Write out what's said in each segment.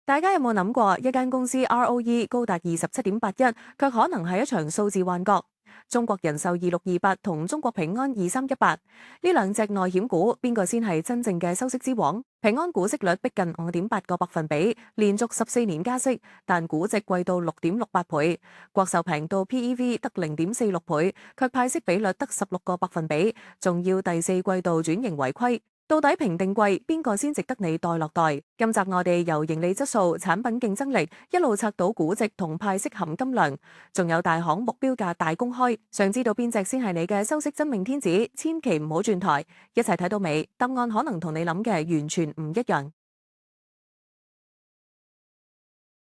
大家有冇諗過，一間公司 ROE 高達27.81，卻可能係一場數字幻覺？中國人壽2628同中國平安2318呢兩隻內險股，邊個先係真正嘅收息之王？平安股息率逼近5.8個百分比，連續14年加息，但估值貴到6.68倍。國壽平到 PEV 得0.46倍，卻派息比率得16個百分比，仲要第四季度轉型為虧。到底平定貴，邊個先值得你袋落袋？今集我哋由盈利質素、產品競爭力一路拆到估值同派息含金量，仲有大行目標價大公開。想知道邊隻先係你嘅收息真命天子？千祈唔好轉台，一齊睇到尾，答案可能同你諗嘅完全唔一樣。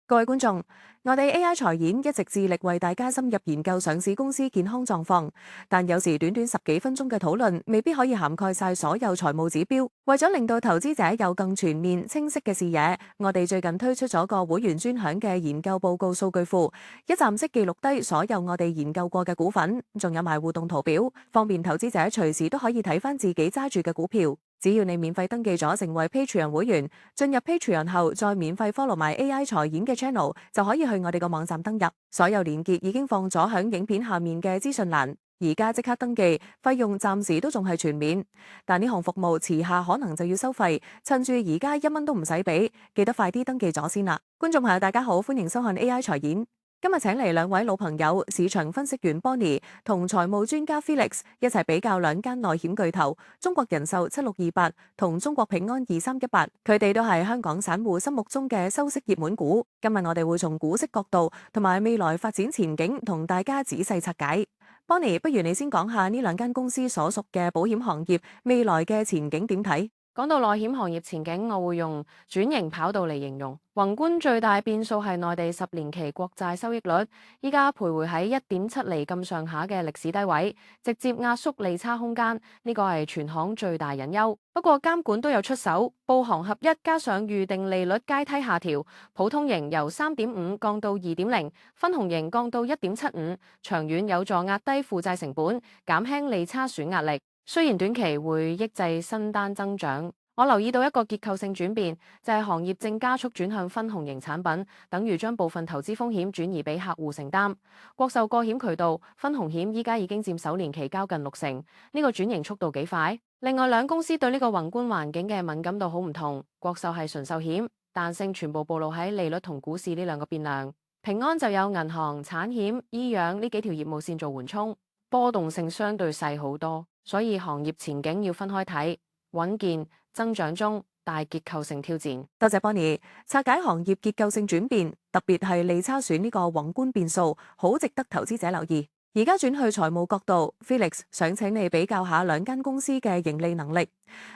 各位觀眾，我哋 AI 財演一直致力為大家深入研究上市公司健康狀況，但有時短短10幾分鐘嘅討論未必可以涵蓋晒所有財務指標。為咗令到投資者有更全面、清晰嘅視野，我哋最近推出咗個會員專享嘅研究報告數據庫，一站式記錄低所有我哋研究過嘅股份，仲有埋互動圖表，方便投資者隨時都可以睇翻自己揸住嘅股票。只要你免費登記咗成為 Patreon 會員，進入 Patreon 後再免費 follow 埋 AI 財演嘅 channel， 就可以去我哋個網站登入。所有連結已經放咗響影片下面嘅資訊欄，而家即刻登記，費用暫時都仲係全免，但呢項服務遲下可能就要收費，趁住而家1蚊都唔使俾，記得快啲登記咗先啦。觀眾朋友大家好，歡迎收看 AI 財演。今日請嚟兩位老朋友，市場分析員 Bonnie 同財務專家 Felix 一齊比較兩間內險巨頭中國人壽7628同中國平安2318，佢哋都係香港散戶心目中嘅收息熱門股。今日我哋會從股息角度同埋未來發展前景同大家仔細拆解。Bonnie， 不如你先講下呢兩間公司所屬嘅保險行業未來嘅前景點睇？講到內險行業前景，我會用轉型跑道嚟形容。宏觀最大變數係內地10年期國債收益率，依家徘徊喺1.7厘咁上下嘅歷史低位，直接壓縮利差空間，呢個係全行最大隱憂。不過監管都有出手，報行合一加上預定利率階梯下調，普通型由3.5降到2.0，分紅型降到1.75，長遠有助壓低負債成本，減輕利差損壓力。雖然短期會抑制新單增長，我留意到一個結構性轉變，就係行業正加速轉向分紅型產品，等於將部分投資風險轉移俾客戶承擔。國壽過險渠道分紅險依家已經佔首年期交近60%，呢個轉型速度幾快？另外兩公司對呢個宏觀環境嘅敏感度好唔同，國壽係純壽險，彈性全部暴露喺利率同股市呢兩個變量，平安就有銀行、產險、醫養呢幾條業務線做緩衝，波動性相對細好多。所以行業前景要分開睇，穩健增長中，大結構性挑戰。多謝 Bonnie 拆解行業結構性轉變，特別係利差損呢個宏觀變數，好值得投資者留意。而家轉去財務角度 ，Felix 想請你比較下兩間公司嘅盈利能力。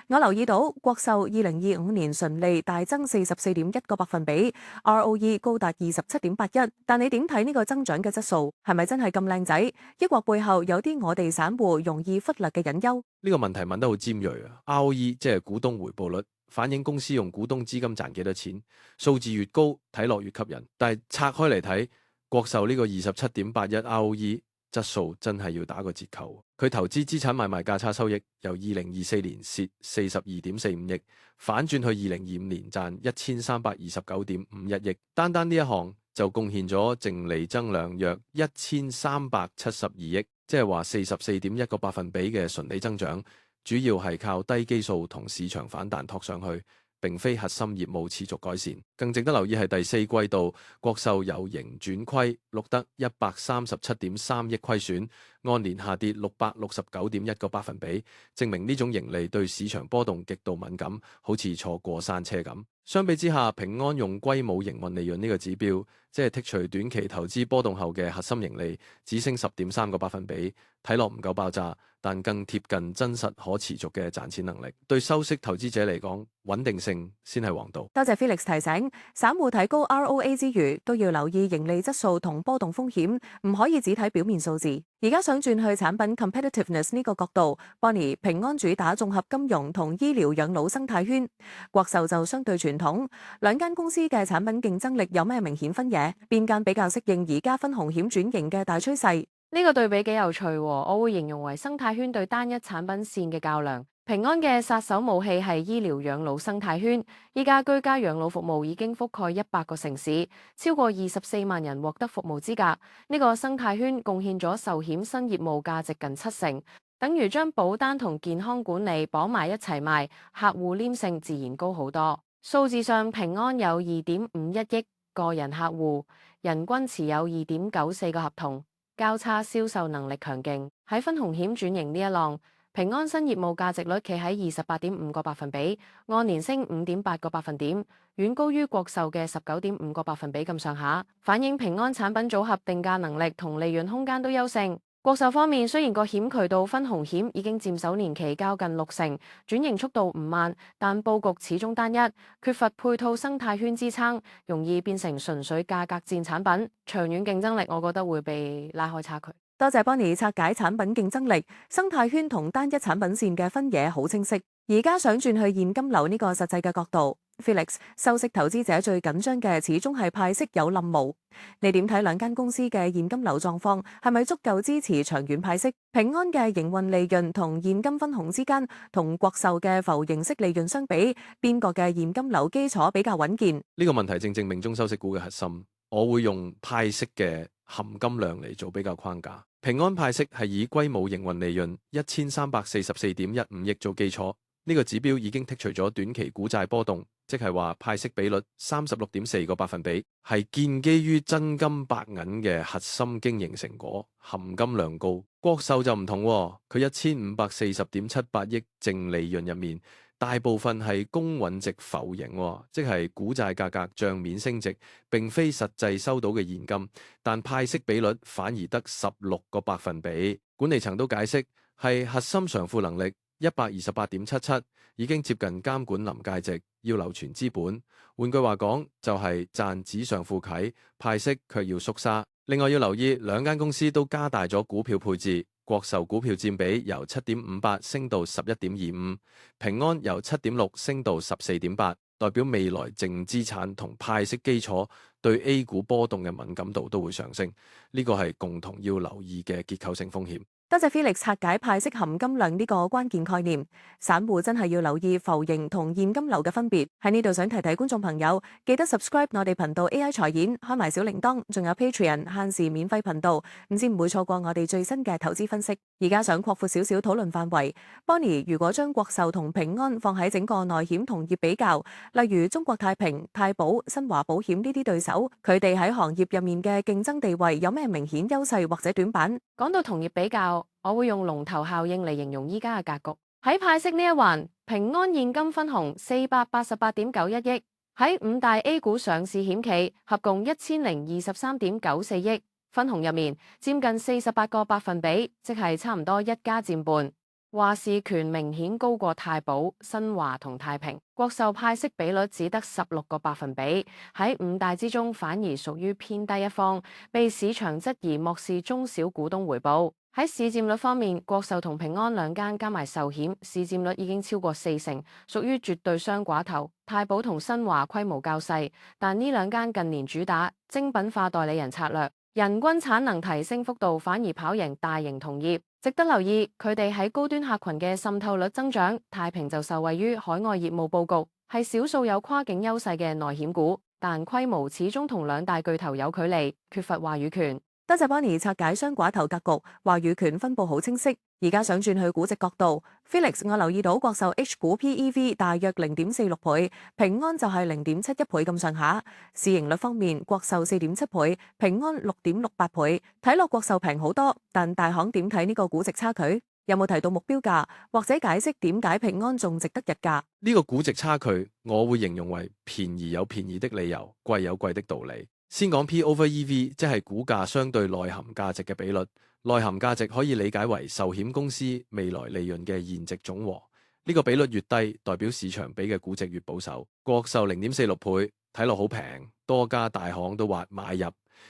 我留意到國壽2025年純利大增44.1個百分比 ，ROE 高達27.81，但你點睇呢個增長嘅質素？係咪真係咁靚仔？抑或背後有啲我哋散戶容易忽略嘅隱憂？呢個問題問得好尖銳啊！ROE 即係股東回報率，反映公司用股東資金賺幾多錢，數字越高睇落越吸引。但係拆開嚟睇，國壽呢個27.81 ROE。質素真係要打個折扣，佢投資資產買賣價差收益由2024年蝕42.45億，反轉去2025年賺1329.51億，單單呢一項就貢獻咗淨利增量約1372億，即係話44.1個百分比嘅純利增長，主要係靠低基數同市場反彈托上去。並非核心業務持續改善，更值得留意係第四季度國壽由盈轉虧，錄得137.3億虧損，按年下跌669.1個百分比，證明呢種盈利對市場波動極度敏感，好似坐過山車咁。相比之下，平安用歸母營運利潤呢個指標，即係剔除短期投資波動後嘅核心盈利，只升10.3個百分比，睇落唔夠爆炸，但更貼近真實可持續嘅賺錢能力。對收息投資者嚟講，穩定性先係王道。多謝 Felix 提醒，散戶睇高 ROA 之餘，都要留意盈利質素同波動風險，唔可以只睇表面數字。而家想轉去產品 competitiveness 呢個角度 ，Bonnie 平安主打綜合金融同醫療養老生態圈，國壽就相對傳統。兩間公司嘅產品競爭力有咩明顯分野？邊間比較適應而家分紅險轉型嘅大趨勢？呢個對比幾有趣喎，我會形容為生態圈對單一產品線嘅較量。平安嘅殺手武器係醫療養老生態圈，依家居家養老服務已經覆蓋100個城市，超過24萬人獲得服務資格。呢個生態圈貢獻咗壽險新業務價值近70%，等於將保單同健康管理綁埋一齊賣，客戶黏性自然高好多。數字上，平安有2.51億個人客戶，人均持有2.94個合同，交叉銷售能力強勁。喺分紅險轉型呢一浪，平安新業務價值率企喺28.5個百分比，按年升5.8個百分點，遠高於國壽嘅19.5個百分比咁上下，反映平安產品組合定價能力同利潤空間都優勝。國壽方面，雖然個險渠道分紅險已經佔首年期交近60%，轉型速度唔慢，但佈局始終單一，缺乏配套生態圈支撐，容易變成純粹價格戰產品，長遠競爭力我覺得會被拉開差距。多謝 Bonnie 拆解產品競爭力、生態圈同單一產品線嘅分野好清晰。而家想轉去現金流呢個實際嘅角度 ，Felix 收息投資者最緊張嘅始終係派息有冧冇。你點睇兩間公司嘅現金流狀況係咪足夠支持長遠派息？平安嘅營運利潤同現金分紅之間，同國壽嘅浮盈息利潤相比，邊個嘅現金流基礎比較穩健？呢個問題正正命中收息股嘅核心。我會用派息嘅含金量嚟做比較框架。平安派息係以歸母營運利潤1344.15億做基礎，呢個指標已經剔除咗短期股債波動，即係話派息比率36.4個百分比，係建基於真金白銀嘅核心經營成果，含金量高。國壽就唔同喎，佢1540.78億淨利潤入面，大部分係公允值浮盈，即係股債價格帳面升值，並非實際收到嘅現金，但派息比率反而得16個百分比。管理層都解釋係核心償付能力128.77，已經接近監管臨界值，要留存資本。換句話講，就係賺紙上富啟，派息卻要縮沙。另外要留意，兩間公司都加大咗股票配置。國壽股票佔比由7.58升到11.25，平安由7.6升到14.8，代表未來淨資產同派息基礎對 A 股波動嘅敏感度都會上升，呢個係共同要留意嘅結構性風險。多謝 Felix 拆解派息含金量呢個關鍵概念，散戶真係要留意浮盈同現金流嘅分別。喺呢度想提提觀眾朋友，記得 subscribe 我哋頻道 AI 財演，開埋小鈴鐺，仲有 Patreon 限時免費頻道，唔知唔會錯過我哋最新嘅投資分析。而家想擴闊少少討論範圍 ，Bonnie 如果將國壽同平安放喺整個內險同業比較，例如中國太平、太保、新華保險呢啲對手，佢哋喺行業入面嘅競爭地位有咩明顯優勢或者短板？講到同業比較，我會用龍頭效應嚟形容依家嘅格局。喺派息呢一環，平安現金分紅488.91億，喺5大 A 股上市險企合共1023.94億，分紅入面佔近48個百分比，即係差唔多1家佔半。話事權明顯高過太保、新華同太平。國壽派息比率只得16個百分比，喺5大之中反而屬於偏低一方，被市場質疑漠視中小股東回報。喺市佔率方面，國壽同平安兩間加埋壽險市佔率已經超過40%，屬於絕對雙寡頭。太保同新華規模較細，但呢兩間近年主打精品化代理人策略，人均產能提升幅度反而跑贏大型同業。值得留意，佢哋喺高端客群嘅滲透率增長，太平就受惠於海外業務佈局，係少數有跨境優勢嘅內險股，但規模始終同兩大巨頭有距離，缺乏話語權。多謝 Bonnie 拆解雙寡頭格局，話語權分佈好清晰。而家想轉去估值角度 ，Felix 我留意到國壽 H 股 PEV 大約0.46倍，平安就係0.71倍咁上下。市盈率方面，國壽4.7倍，平安6.68倍，睇落國壽平好多，但大行點睇呢個估值差距？有冇提到目標價，或者解釋點解平安仲值得日價？呢個估值差距，我會形容為便宜有便宜的理由，貴有貴的道理。先講 P/EV， 即係股價相對內含價值嘅比率。內含價值可以理解為壽險公司未來利潤嘅現值總和。呢個比率越低，代表市場俾嘅估值越保守。國壽0.46倍，睇落好平，多家大行都話買入。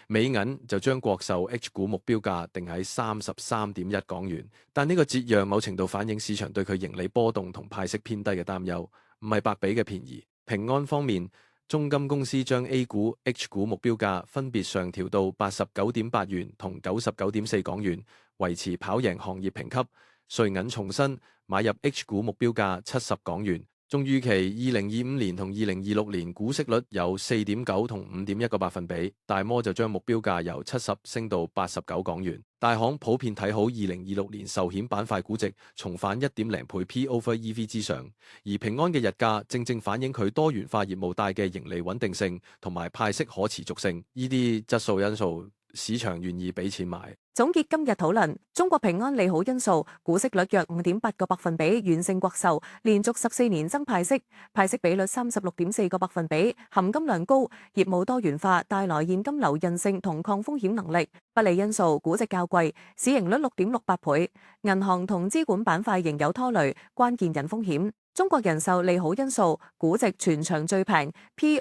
美銀就將國壽 H 股目標價定喺33.1港元，但呢個折讓某程度反映市場對佢盈利波動同派息偏低嘅擔憂，唔係白比嘅便宜。平安方面，中金公司將 A 股、H 股目標價分別上調到89.8元同99.4港元，維持跑贏行業評級。瑞銀重申買入 H 股目標價70港元，仲預期2025年同2026年股息率有4.9同5.1個百分比。大摩就將目標價由70升到89港元。大行普遍睇好2026年壽險板塊估值重返1.0倍 P/E 之上，而平安嘅日價正正反映佢多元化業務帶嘅盈利穩定性同埋派息可持續性，呢啲質素因素市場願意俾錢買。總結今日討論，中國平安利好因素，股息率約5.8個百分比，遠勝國壽，連續14年增派息，派息比率36.4個百分比，含金量高，業務多元化，帶來現金流韌性同抗風險能力。不利因素，估值較貴，市盈率6.68倍，銀行同資管板塊仍有拖累，關鍵人風險。中國人壽利好因素，估值全場最平 ，P/E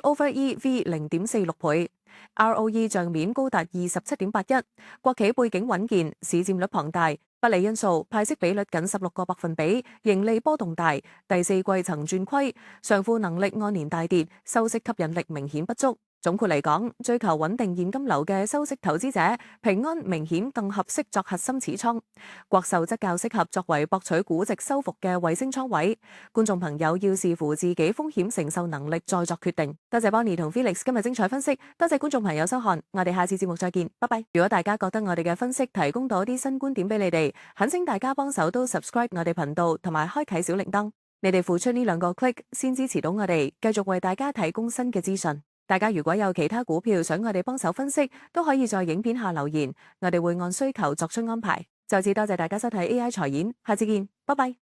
V0.46倍。ROE 帳面高達27.81%，國企背景穩健，市佔率龐大。不利因素，派息比率僅16個百分比，盈利波動大，第四季曾轉虧，償付能力按年大跌，收息吸引力明顯不足。總括嚟講，追求穩定現金流嘅收息投資者，平安明顯更合適作核心持倉，國壽則較適合作為博取估值收復嘅衛星倉位。觀眾朋友要視乎自己風險承受能力再作決定。多謝 Bonnie 同 Felix 今日精彩分析，多謝觀眾朋友收看，我哋下次節目再見，拜拜。如果大家覺得我哋嘅分析提供到一啲新觀點俾你哋，懇請大家幫手都 subscribe 我哋頻道同埋開啟小鈴鐺，你哋付出呢2個 click 先支持到我哋，繼續為大家提供新嘅資訊。大家如果有其他股票想我哋幫手分析，都可以在影片下留言，我哋會按需求作出安排。再次多謝大家收睇 AI 財演，下次見，拜拜。